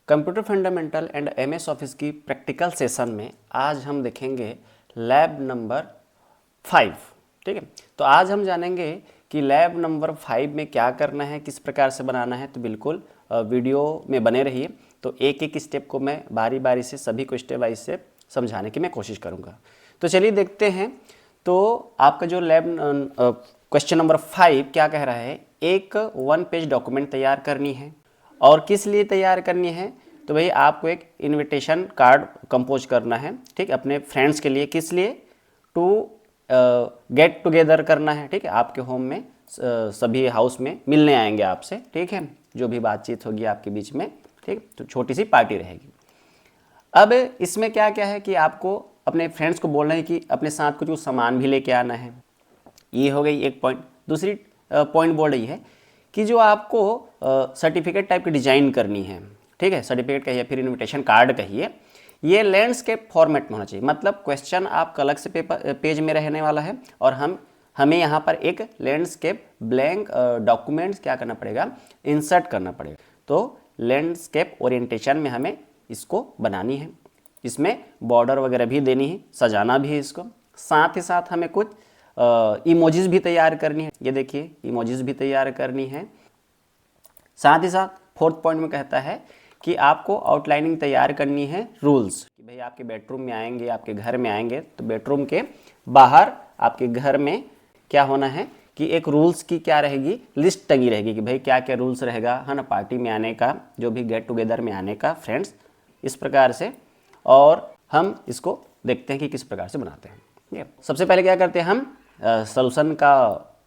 Computer fundamental and MS office की practical session में आज हम देखेंगे लैब नंबर 5। ठीक है, तो आज हम जानेंगे कि लैब नंबर 5 में क्या करना है, किस प्रकार से बनाना है। तो बिल्कुल वीडियो में बने रहिए। तो एक एक स्टेप को मैं बारी बारी से सभी को स्टेप वाइज से समझाने की मैं कोशिश करूँगा। तो चलिए देखते हैं। तो आपका जो लैब क्वेश्चन नंबर 5 क्या कह रहा है, एक 1 पेज डॉक्यूमेंट तैयार करनी है। और किस लिए तैयार करनी है, तो भाई आपको एक इनविटेशन कार्ड कंपोज करना है। ठीक, अपने फ्रेंड्स के लिए। किस लिए? टू गेट टुगेदर करना है। ठीक है, आपके होम में सभी हाउस में मिलने आएंगे आपसे। ठीक है, जो भी बातचीत होगी आपके बीच में, ठीक, तो छोटी सी पार्टी रहेगी। अब इसमें क्या क्या है कि आपको अपने फ्रेंड्स को बोलना है कि अपने साथ कुछ सामान भी लेके आना है। ये हो गई एक पॉइंट। दूसरी पॉइंट बोल रही है कि जो आपको सर्टिफिकेट टाइप की डिजाइन करनी है। ठीक है, सर्टिफिकेट कहिए फिर इनविटेशन कार्ड कहिए, ये लैंडस्केप फॉर्मेट में होना चाहिए। मतलब क्वेश्चन आपका अलग से पेज में रहने वाला है और हमें यहाँ पर एक लैंडस्केप ब्लैंक डॉक्यूमेंट्स क्या करना पड़ेगा, इंसर्ट करना पड़ेगा। तो लैंडस्केप ओरिएंटेशन में हमें इसको बनानी है। इसमें बॉर्डर वगैरह भी देनी है, सजाना भी है इसको। साथ ही साथ हमें कुछ इमोजीज भी तैयार करनी है। ये देखिए, इमोजीज भी तैयार करनी है। साथ ही साथ फोर्थ पॉइंट में कहता है कि आपको आउटलाइनिंग तैयार करनी है रूल्स, कि भाई आपके बेडरूम में आएंगे, आपके घर में आएंगे, तो बेडरूम के बाहर आपके घर में क्या होना है कि एक रूल्स की क्या रहेगी, लिस्ट टंगी रहेगी कि भाई क्या क्या रूल्स रहेगा, है ना, पार्टी में आने का, जो भी गेट टुगेदर में आने का, फ्रेंड्स, इस प्रकार से। और हम इसको देखते हैं कि किस प्रकार से बनाते हैं। सबसे पहले क्या करते हैं, हम सॉल्यूशन का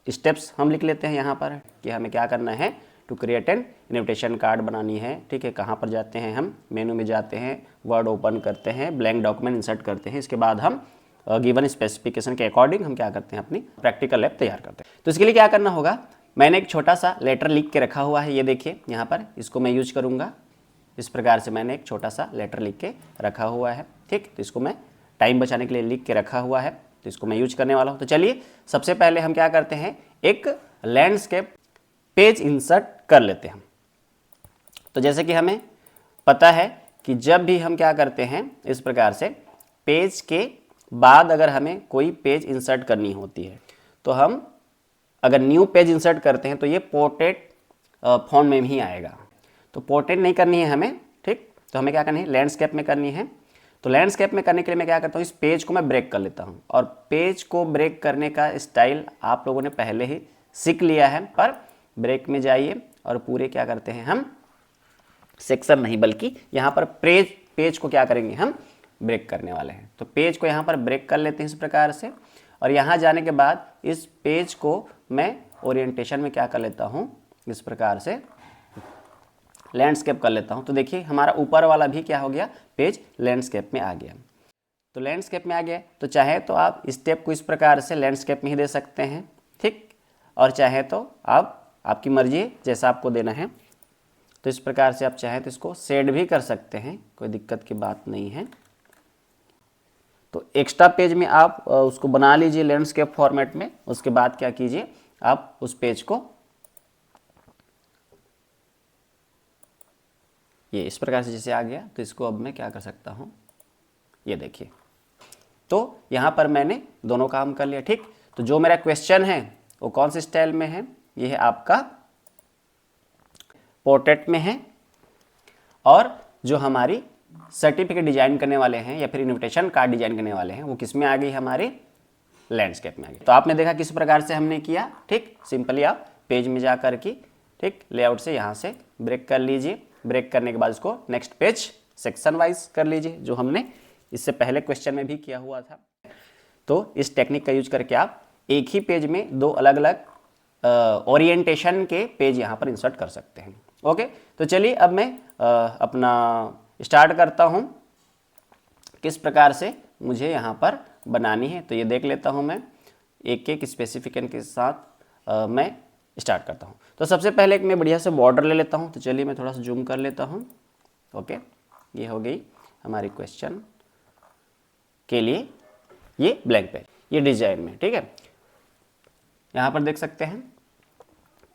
स्टेप्स हम लिख लेते हैं यहाँ पर कि हमें क्या करना है। To create an invitation card बनानी है। ठीक है, कहाँ पर जाते हैं, हम मेनू में जाते हैं, वर्ड ओपन करते हैं, ब्लैंक डॉक्यूमेंट इंसर्ट करते हैं। इसके बाद हम गिवन स्पेसिफिकेशन के अकॉर्डिंग हम क्या करते हैं, अपनी प्रैक्टिकल लैब तैयार करते हैं। तो इसके लिए क्या करना होगा, मैंने एक छोटा सा लेटर लिख के रखा हुआ है। ये देखिए यहाँ पर, इसको मैं यूज करूँगा। इस प्रकार से मैंने एक छोटा सा लेटर लिख के रखा हुआ है। ठीक, तो इसको मैं टाइम बचाने के लिए लिख के रखा हुआ है, तो इसको मैं यूज करने वाला हूँ। तो चलिए सबसे पहले हम क्या करते हैं, एक लैंडस्केप पेज इंसर्ट कर लेते हैं। तो जैसे कि हमें पता है कि जब भी हम क्या करते हैं, इस प्रकार से पेज के बाद अगर हमें कोई पेज इंसर्ट करनी होती है, तो हम अगर न्यू पेज इंसर्ट करते हैं तो ये पोर्ट्रेट फॉन्ट में ही आएगा। तो पोर्ट्रेट नहीं करनी है हमें। ठीक, तो हमें क्या करनी है, लैंडस्केप में करनी है। तो लैंडस्केप में करने के लिए मैं क्या करता हूँ, इस पेज को मैं ब्रेक कर लेता हूँ। और पेज को ब्रेक करने का स्टाइल आप लोगों ने पहले ही सीख लिया है, पर ब्रेक में जाइए और पूरे क्या करते हैं, हम सेक्शन नहीं बल्कि यहाँ पर पेज को क्या करेंगे, हम ब्रेक करने वाले हैं। तो पेज को यहाँ पर ब्रेक कर लेते हैं इस प्रकार से। और यहाँ जाने के बाद इस पेज को मैं ओरिएंटेशन में क्या कर लेता हूँ, इस प्रकार से लैंडस्केप कर लेता हूँ। तो देखिए हमारा ऊपर वाला भी क्या हो गया, पेज लैंडस्केप में आ गया। तो लैंडस्केप में आ गया, तो चाहे तो आप स्टेप को इस प्रकार से लैंडस्केप में ही दे सकते हैं। ठीक, और चाहे तो आप, आपकी मर्जी है जैसा आपको देना है। तो इस प्रकार से आप चाहें तो इसको शेड भी कर सकते हैं, कोई दिक्कत की बात नहीं है। तो एक्स्ट्रा पेज में आप उसको बना लीजिए लैंडस्केप फॉर्मेट में। उसके बाद क्या कीजिए, आप उस पेज को ये इस प्रकार से जैसे आ गया, तो इसको अब मैं क्या कर सकता हूँ, ये देखिए। तो यहाँ पर मैंने दोनों काम कर लिया। ठीक, तो जो मेरा क्वेश्चन है वो कौन से स्टाइल में है, ये है आपका पोर्ट्रेट में है। और जो हमारी सर्टिफिकेट डिजाइन करने वाले हैं या फिर इनविटेशन कार्ड डिजाइन करने वाले हैं, वो किस में आ गई, हमारे लैंडस्केप में आ गई। तो आपने देखा किस प्रकार से हमने किया। ठीक, सिंपली आप पेज में जा करके, ठीक, लेआउट से यहाँ से ब्रेक कर लीजिए। ब्रेक करने के बाद इसको नेक्स्ट पेज सेक्शन वाइज कर लीजिए, जो हमने इससे पहले क्वेश्चन में भी किया हुआ था। तो इस टेक्निक का यूज करके आप एक ही पेज में दो अलग अलग ओरिएंटेशन के पेज यहाँ पर इंसर्ट कर सकते हैं। ओके, तो चलिए अब मैं अपना स्टार्ट करता हूँ, किस प्रकार से मुझे यहाँ पर बनानी है। तो ये देख लेता हूँ मैं, एक एक स्पेसिफिकेशन के साथ मैं स्टार्ट करता हूँ। तो सबसे पहले एक मैं बढ़िया से बॉर्डर ले लेता हूँ। तो चलिए मैं थोड़ा सा जूम कर लेता हूँ। ओके, ये हो गई हमारी क्वेश्चन के लिए ये ब्लैंक पेज, ये डिजाइन में। ठीक है, यहाँ पर देख सकते हैं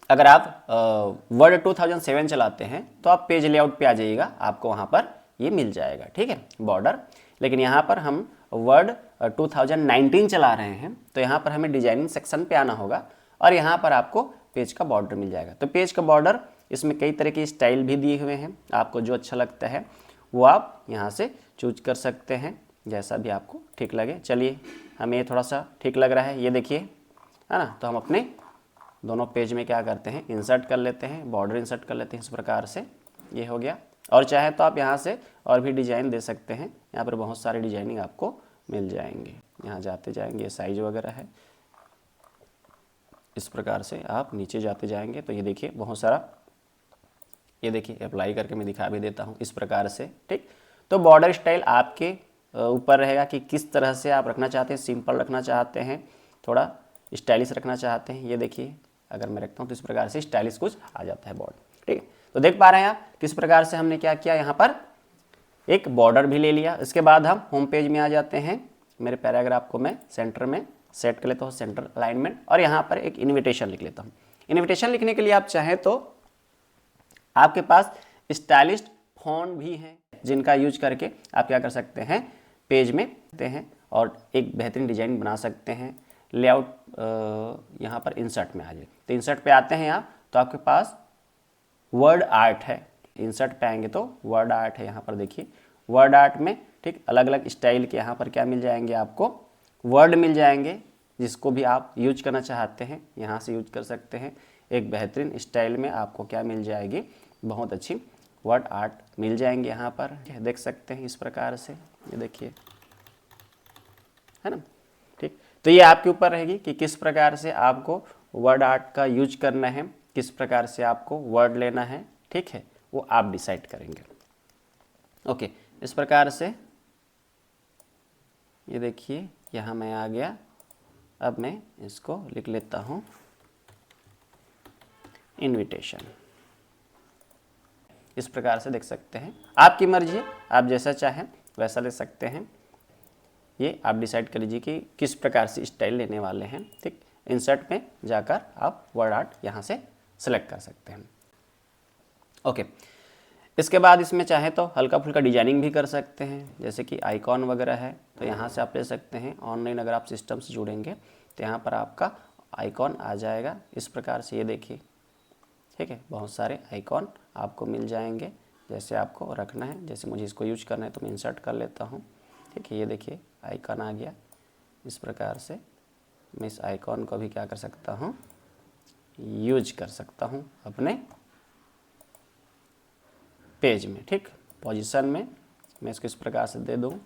अगर आप वर्ड 2007 चलाते हैं तो आप पेज लेआउट पे आ जाइएगा, आपको वहाँ पर ये मिल जाएगा, ठीक है, बॉर्डर। लेकिन यहाँ पर हम वर्ड 2019 चला रहे हैं तो यहाँ पर हमें डिजाइनिंग सेक्शन पे आना होगा और यहाँ पर आपको पेज का बॉर्डर मिल जाएगा। तो पेज का बॉर्डर इसमें कई तरह के स्टाइल भी दिए हुए हैं, आपको जो अच्छा लगता है वो आप यहाँ से चूज कर सकते हैं, जैसा भी आपको ठीक लगे। चलिए, हमें ये थोड़ा सा ठीक लग रहा है, ये देखिए, है ना। तो हम अपने दोनों पेज में क्या करते हैं, इंसर्ट कर लेते हैं, बॉर्डर इंसर्ट कर लेते हैं इस प्रकार से, ये हो गया। और चाहे तो आप यहाँ से और भी डिजाइन दे सकते हैं, यहाँ पर बहुत सारे डिजाइनिंग आपको मिल जाएंगे। यहाँ जाते जाएंगे, साइज वगैरह है, इस प्रकार से आप नीचे जाते जाएंगे तो ये देखिए बहुत सारा, ये देखिए अप्लाई करके मैं दिखा भी देता हूँ इस प्रकार से, ठीक। तो बॉर्डर स्टाइल आपके ऊपर रहेगा कि किस तरह से आप रखना चाहते हैं, सिंपल रखना चाहते हैं, थोड़ा स्टाइलिश रखना चाहते हैं। ये देखिए अगर मैं रखता हूँ तो इस प्रकार से स्टाइलिश कुछ आ जाता है बॉर्डर, ठीक है। तो देख पा रहे हैं आप किस प्रकार से हमने क्या किया, यहाँ पर एक बॉर्डर भी ले लिया। इसके बाद हम होम पेज में आ जाते हैं। मेरे पैराग्राफ को मैं सेंटर में सेट कर लेता हूँ, सेंटर अलाइनमेंट, और यहाँ पर एक इन्विटेशन लिख लेता हूँ। इन्विटेशन लिखने के लिए आप चाहें तो आपके पास स्टाइलिश फॉन्ट भी हैं जिनका यूज करके आप क्या कर सकते हैं, पेज में देते हैं और एक बेहतरीन डिजाइन बना सकते हैं। लेआउट यहाँ पर इंसर्ट में आ जाए तो इंसर्ट पे आते हैं आप, तो आपके पास वर्ड आर्ट है। इंसर्ट पे आएंगे तो वर्ड आर्ट है, यहाँ पर देखिए वर्ड आर्ट में, ठीक, अलग अलग स्टाइल के यहाँ पर क्या मिल जाएंगे, आपको वर्ड मिल जाएंगे, जिसको भी आप यूज करना चाहते हैं यहाँ से यूज कर सकते हैं। एक बेहतरीन स्टाइल में आपको क्या मिल जाएगी, बहुत अच्छी वर्ड आर्ट मिल जाएंगे यहाँ पर, देख सकते हैं इस प्रकार से, ये देखिए, है ना, ठीक। तो ये आपके ऊपर रहेगी कि किस प्रकार से आपको वर्ड आर्ट का यूज करना है, किस प्रकार से आपको वर्ड लेना है, ठीक है, वो आप डिसाइड करेंगे। ओके, इस प्रकार से ये देखिए यहाँ मैं आ गया। अब मैं इसको लिख लेता हूँ इन्विटेशन। इस प्रकार से देख सकते हैं, आपकी मर्जी है, आप जैसा चाहें वैसा ले सकते हैं। ये आप डिसाइड कर लीजिए कि किस प्रकार से स्टाइल लेने वाले हैं, ठीक। इंसर्ट में जाकर आप वर्ड आर्ट यहाँ से सेलेक्ट कर सकते हैं। ओके, इसके बाद इसमें चाहे तो हल्का फुल्का डिजाइनिंग भी कर सकते हैं, जैसे कि आइकॉन वगैरह है तो यहाँ से आप ले सकते हैं। ऑनलाइन अगर आप सिस्टम से जुड़ेंगे तो यहाँ पर आपका आइकॉन आ जाएगा इस प्रकार से, ये देखिए, ठीक है, बहुत सारे आइकॉन आपको मिल जाएंगे जैसे आपको रखना है। जैसे मुझे इसको यूज करना है तो मैं इंसर्ट कर लेता हूँ, ठीक है, ये देखिए आइकॉन आ गया। इस प्रकार से मैं इस आइकॉन को भी क्या कर सकता हूँ, यूज कर सकता हूँ अपने पेज में, ठीक, पोजीशन में मैं इसको इस प्रकार से दे दूँ।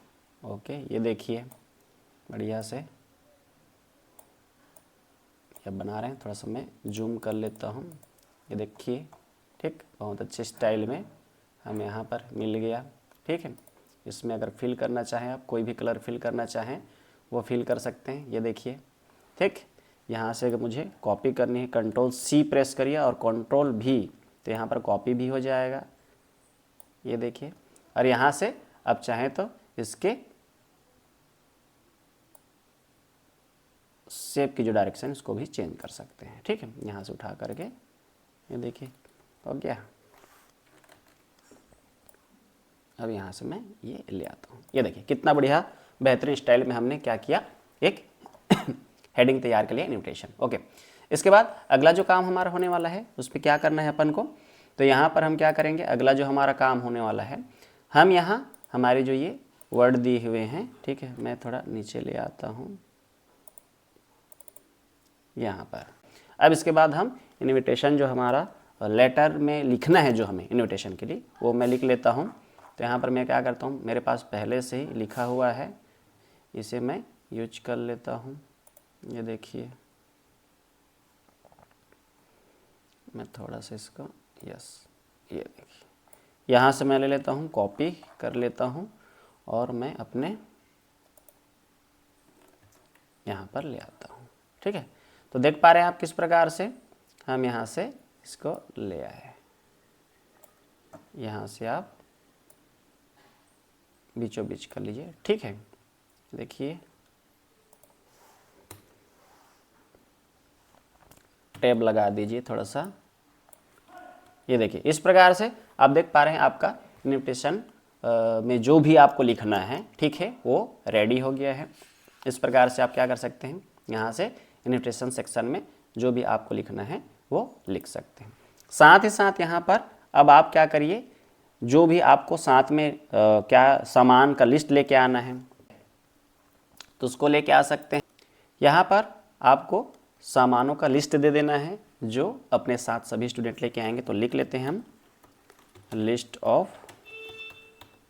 ओके, ये देखिए बढ़िया से ये बना रहे हैं, थोड़ा सा मैं जूम कर लेता हूँ, ये देखिए, ठीक, बहुत अच्छे स्टाइल में हमें यहाँ पर मिल गया, ठीक है। इसमें अगर फिल करना चाहें आप, कोई भी कलर फिल करना चाहें वो फिल कर सकते हैं, ये देखिए, ठीक। यहाँ से अगर मुझे कॉपी करनी है, Ctrl+C प्रेस करिए और Ctrl+V, तो यहाँ पर कॉपी भी हो जाएगा, ये देखिए। और यहाँ से अब चाहें तो इसके शेप की जो डायरेक्शन इसको भी चेंज कर सकते हैं, ठीक है। यहाँ से उठा करके ये देखिए हो गया। अब यहाँ से मैं ये ले आता हूँ, ये देखिए कितना बढ़िया बेहतरीन स्टाइल में हमने क्या किया, एक हेडिंग तैयार कर लिया, इन्विटेशन। ओके, इसके बाद अगला जो काम हमारा होने वाला है उस पर क्या करना है अपन को, तो यहाँ पर हम क्या करेंगे, अगला जो हमारा काम होने वाला है, हम यहाँ हमारे जो ये वर्ड दिए हुए हैं, ठीक है, मैं थोड़ा नीचे ले आता हूँ यहाँ पर। अब इसके बाद हम इन्विटेशन जो हमारा लेटर में लिखना है जो हमें इन्विटेशन के लिए, वो मैं लिख लेता हूँ। तो यहाँ पर मैं क्या करता हूँ, मेरे पास पहले से ही लिखा हुआ है, इसे मैं यूज कर लेता हूँ, ये देखिए। मैं थोड़ा सा इसको, यस, ये देखिए, यहाँ से मैं ले लेता हूँ, कॉपी कर लेता हूँ और मैं अपने यहाँ पर ले आता हूँ, ठीक है। तो देख पा रहे हैं आप किस प्रकार से हम यहाँ से इसको ले आए। यहाँ से आप बीचों बीच कर लीजिए, ठीक है, देखिए टैब लगा दीजिए थोड़ा सा, ये देखिए इस प्रकार से आप देख पा रहे हैं आपका इन्विटेशन में जो भी आपको लिखना है, ठीक है, वो रेडी हो गया है। इस प्रकार से आप क्या कर सकते हैं, यहाँ से इन्विटेशन सेक्शन में जो भी आपको लिखना है वो लिख सकते हैं। साथ ही साथ यहाँ पर अब आप क्या करिए, जो भी आपको साथ में क्या सामान का लिस्ट लेके आना है तो उसको लेके आ सकते हैं। यहाँ पर आपको सामानों का लिस्ट दे देना है जो अपने साथ सभी स्टूडेंट लेके आएंगे। तो लिख लेते हैं हम लिस्ट ऑफ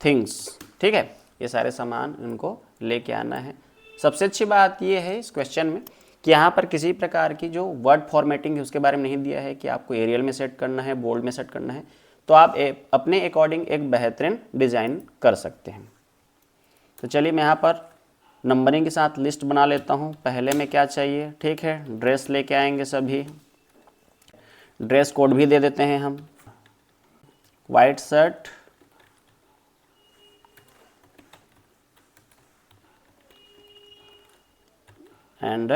थिंग्स, ठीक है, ये सारे सामान उनको लेके आना है। सबसे अच्छी बात ये है इस क्वेश्चन में कि यहाँ पर किसी प्रकार की जो वर्ड फॉर्मेटिंग है उसके बारे में नहीं दिया है कि आपको एरियल में सेट करना है, बोल्ड में सेट करना है, तो आप अपने अकॉर्डिंग एक बेहतरीन डिज़ाइन कर सकते हैं। तो चलिए मैं यहाँ पर नंबरिंग के साथ लिस्ट बना लेता हूँ। पहले में क्या चाहिए, ठीक है, ड्रेस लेके आएंगे सभी, ड्रेस कोड भी दे देते हैं हम, white shirt, and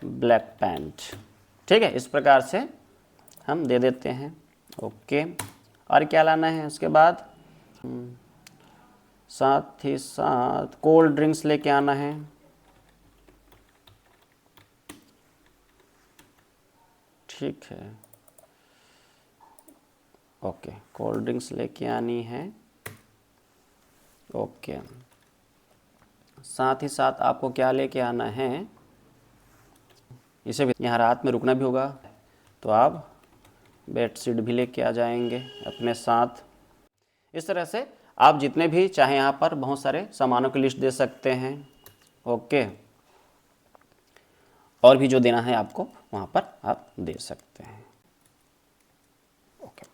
black pant, ठीक है, इस प्रकार से हम दे देते हैं। ओके, और क्या लाना है उसके बाद, साथ ही साथ कोल्ड ड्रिंक्स लेके आना है, ठीक है, ओके, कोल्ड ड्रिंक्स लेके आनी है। ओके, साथ ही साथ आपको क्या लेके आना है, इसे भी यहाँ रात में रुकना भी होगा तो आप बेडशीट भी लेके आ जाएंगे अपने साथ। इस तरह से आप जितने भी चाहें यहाँ पर बहुत सारे सामानों की लिस्ट दे सकते हैं। ओके, और भी जो देना है आपको वहाँ पर आप दे सकते हैं। ओके,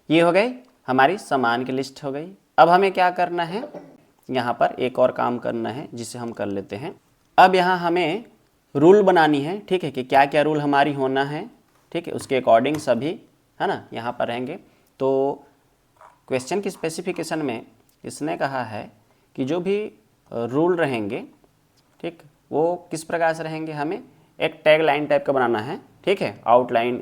ये हो गई हमारी सामान की लिस्ट हो गई। अब हमें क्या करना है, यहाँ पर एक और काम करना है जिसे हम कर लेते हैं। अब यहाँ हमें रूल बनानी है, ठीक है, कि क्या क्या रूल हमारी होना है, ठीक है, उसके अकॉर्डिंग सभी, है ना, यहाँ पर रहेंगे। तो क्वेश्चन की स्पेसिफिकेशन में इसने कहा है कि जो भी रूल रहेंगे, ठीक, वो किस प्रकार से रहेंगे, हमें एक टैग लाइन टाइप का बनाना है, ठीक है, आउटलाइन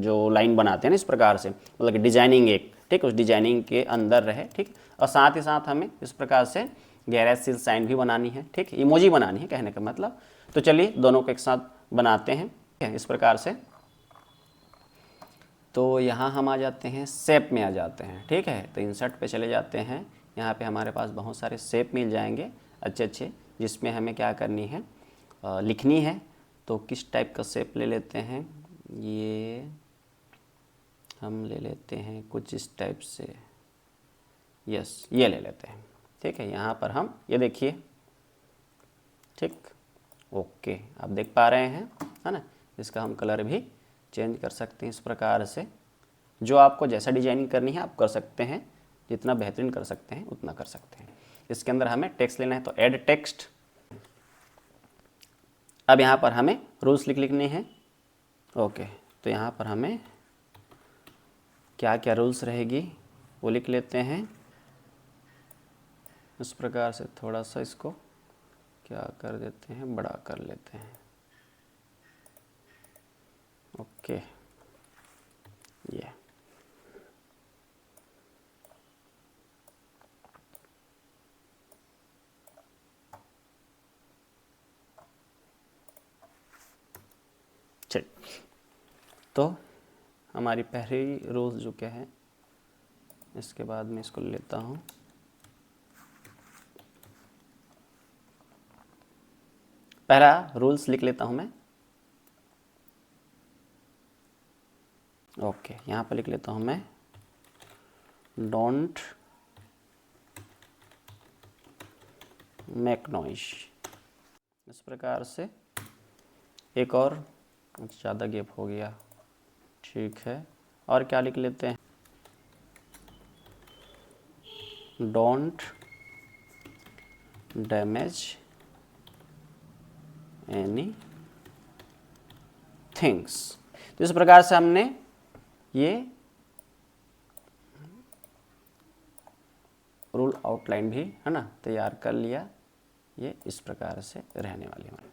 जो लाइन बनाते हैं ना इस प्रकार से, मतलब कि डिजाइनिंग एक, ठीक, उस डिजाइनिंग के अंदर रहे, ठीक, और साथ ही साथ हमें इस प्रकार से गैरेज सील साइन भी बनानी है, ठीक, इमोजी बनानी है कहने का मतलब। तो चलिए दोनों को एक साथ बनाते हैं, ठीक है, इस प्रकार से। तो यहाँ हम आ जाते हैं, शेप में आ जाते हैं, ठीक है, तो इंसर्ट पे चले जाते हैं। यहाँ पे हमारे पास बहुत सारे शेप मिल जाएंगे अच्छे अच्छे, जिसमें हमें क्या करनी है, लिखनी है। तो किस टाइप का शेप ले लेते हैं, ये हम ले लेते हैं कुछ इस टाइप से, यस, ये ले लेते हैं, ठीक है। यहाँ पर हम ये देखिए, ठीक, ओके, आप देख पा रहे हैं, है ना, इसका हम कलर भी चेंज कर सकते हैं इस प्रकार से। जो आपको जैसा डिजाइनिंग करनी है आप कर सकते हैं, जितना बेहतरीन कर सकते हैं उतना कर सकते हैं। इसके अंदर हमें टेक्स्ट लेना है तो ऐड टेक्स्ट। अब यहाँ पर हमें रूल्स लिखने हैं। ओके, तो यहाँ पर हमें क्या क्या रूल्स रहेगी वो लिख लेते हैं। इस प्रकार से थोड़ा सा इसको क्या कर देते हैं, बड़ा कर लेते हैं। ओके, ये चलिए, तो हमारी पहली रूल्स जो क्या है, इसके बाद मैं इसको लेता हूँ। पहला रूल्स लिख लेता हूँ मैं। ओके, यहाँ पर लिख लेता हूँ मैं, डोंट मेक नॉइज। इस प्रकार से एक और ज़्यादा गैप हो गया, ठीक है, और क्या लिख लेते हैं, डोंट डैमेज एनी थिंग्स। तो इस प्रकार से हमने ये रूल आउटलाइन भी, है ना, तैयार कर लिया। ये इस प्रकार से रहने वाली हमारी।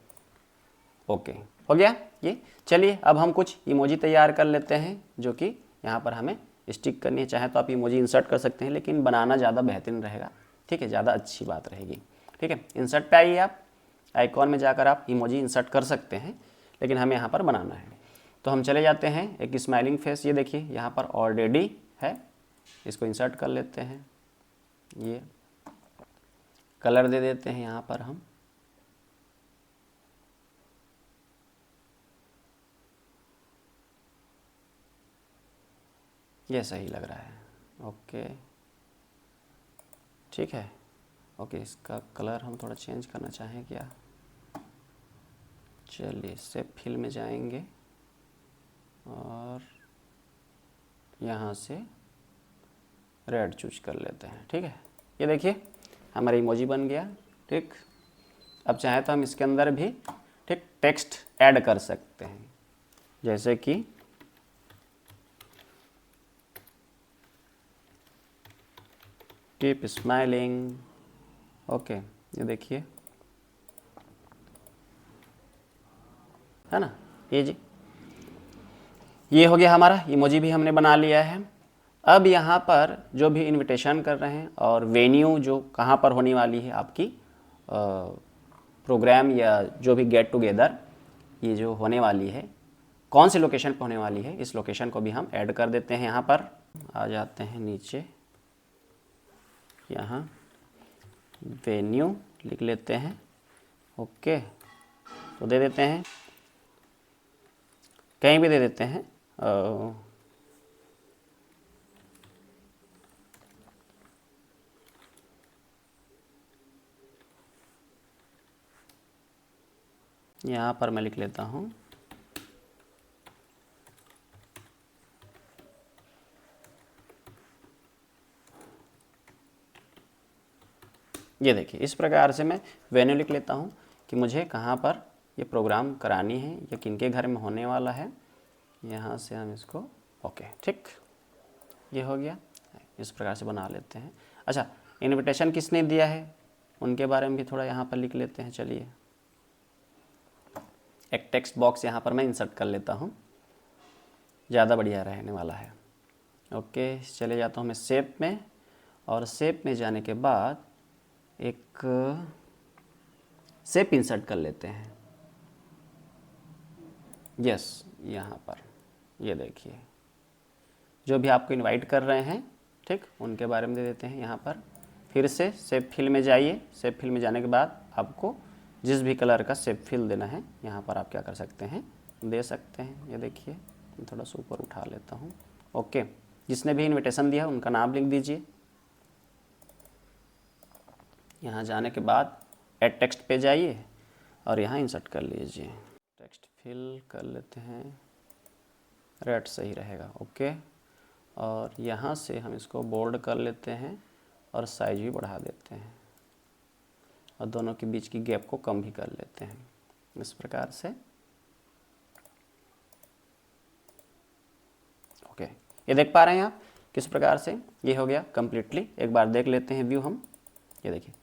ओके, हो गया ये। चलिए अब हम कुछ इमोजी तैयार कर लेते हैं जो कि यहाँ पर हमें स्टिक करनी है। चाहे तो आप इमोजी इंसर्ट कर सकते हैं, लेकिन बनाना ज़्यादा बेहतरीन रहेगा, ठीक है, ज़्यादा अच्छी बात रहेगी, ठीक है। इंसर्ट पे आइए, आप आइकॉन में जाकर आप इमोजी इंसर्ट कर सकते हैं, लेकिन हमें यहाँ पर बनाना है। तो हम चले जाते हैं एक स्माइलिंग फेस, ये देखिए यहाँ पर ऑलरेडी है, इसको इंसर्ट कर लेते हैं। ये कलर दे देते हैं यहाँ पर हम, ये सही लग रहा है, ओके ठीक है। ओके, इसका कलर हम थोड़ा चेंज करना चाहें क्या? चलिए शेप फिल में जाएंगे और यहाँ से रेड चूज कर लेते हैं, ठीक है। ये देखिए हमारा इमोजी बन गया, ठीक। अब चाहे तो हम इसके अंदर भी ठीक टेक्स्ट ऐड कर सकते हैं, जैसे कि कीप स्माइलिंग, ओके, ये देखिए है ना, ये जी, ये हो गया हमारा इमोजी भी हमने बना लिया है। अब यहाँ पर जो भी इनविटेशन कर रहे हैं और वेन्यू जो कहाँ पर होने वाली है आपकी प्रोग्राम या जो भी गेट टुगेदर ये जो होने वाली है, कौन सी लोकेशन पर होने वाली है, इस लोकेशन को भी हम ऐड कर देते हैं। यहाँ पर आ जाते हैं नीचे, यहाँ वेन्यू लिख लेते हैं, ओके, तो दे देते हैं, कहीं भी दे देते हैं, यहाँ पर मैं लिख लेता हूँ ये देखिए, इस प्रकार से मैं वेन्यू लिख लेता हूँ कि मुझे कहाँ पर ये प्रोग्राम करानी है या किनके घर में होने वाला है। यहाँ से हम इसको ओके, ठीक, ये हो गया। इस प्रकार से बना लेते हैं। अच्छा, इनविटेशन किसने दिया है उनके बारे में भी थोड़ा यहाँ पर लिख लेते हैं। चलिए एक टेक्स्ट बॉक्स यहाँ पर मैं इंसर्ट कर लेता हूँ, ज़्यादा बढ़िया रहने वाला है। ओके, चले जाता हूँ मैं शेप में, और शेप में जाने के बाद एक शेप इंसर्ट कर लेते हैं। यस, यहाँ पर ये देखिए जो भी आपको इनवाइट कर रहे हैं, ठीक, उनके बारे में दे देते हैं। यहाँ पर फिर से शेप फिल में जाइए, शेप फिल में जाने के बाद आपको जिस भी कलर का शेप फिल देना है यहाँ पर आप क्या कर सकते हैं, दे सकते हैं। ये देखिए थोड़ा सा ऊपर उठा लेता हूँ। ओके, जिसने भी इनविटेशन दिया उनका नाम लिख दीजिए। यहाँ जाने के बाद ऐड टेक्स्ट पे जाइए और यहाँ इंसर्ट कर लीजिए। टेक्स्ट फिल कर लेते हैं, रेड सही रहेगा, ओके। और यहाँ से हम इसको बोल्ड कर लेते हैं और साइज भी बढ़ा देते हैं और दोनों के बीच की गैप को कम भी कर लेते हैं इस प्रकार से। ओके, ये देख पा रहे हैं आप किस प्रकार से ये हो गया कंप्लीटली। एक बार देख लेते हैं व्यू हम। ये देखिए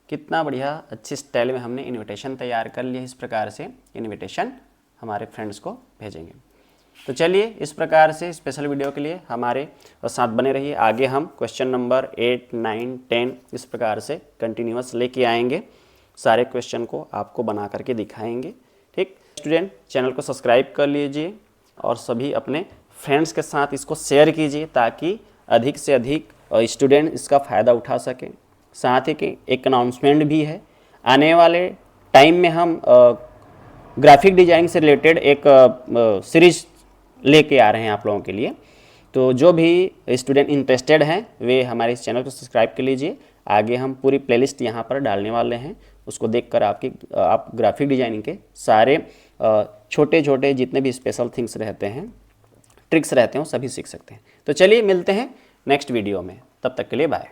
कितना बढ़िया अच्छे स्टाइल में हमने इनविटेशन तैयार कर लिया। इस प्रकार से इनविटेशन हमारे फ्रेंड्स को भेजेंगे। तो चलिए इस प्रकार से स्पेशल वीडियो के लिए हमारे साथ बने रहिए। आगे हम क्वेश्चन नंबर 8, 9, 10 इस प्रकार से कंटिन्यूअस लेके आएंगे। सारे क्वेश्चन को आपको बना करके दिखाएंगे, ठीक। स्टूडेंट चैनल को सब्सक्राइब कर लीजिए और सभी अपने फ्रेंड्स के साथ इसको शेयर कीजिए ताकि अधिक से अधिक स्टूडेंट इसका फ़ायदा उठा सकें। साथ ही कि एक अनाउंसमेंट भी है, आने वाले टाइम में हम ग्राफिक डिजाइनिंग से रिलेटेड एक सीरीज लेके आ रहे हैं आप लोगों के लिए। तो जो भी स्टूडेंट इंटरेस्टेड हैं वे हमारे इस चैनल को सब्सक्राइब कर लीजिए। आगे हम पूरी प्लेलिस्ट यहाँ पर डालने वाले हैं, उसको देखकर आप ग्राफिक डिजाइनिंग के सारे छोटे छोटे जितने भी स्पेशल थिंग्स रहते हैं, ट्रिक्स रहते हैं, वो सभी सीख सकते हैं। तो चलिए मिलते हैं नेक्स्ट वीडियो में, तब तक के लिए बाय।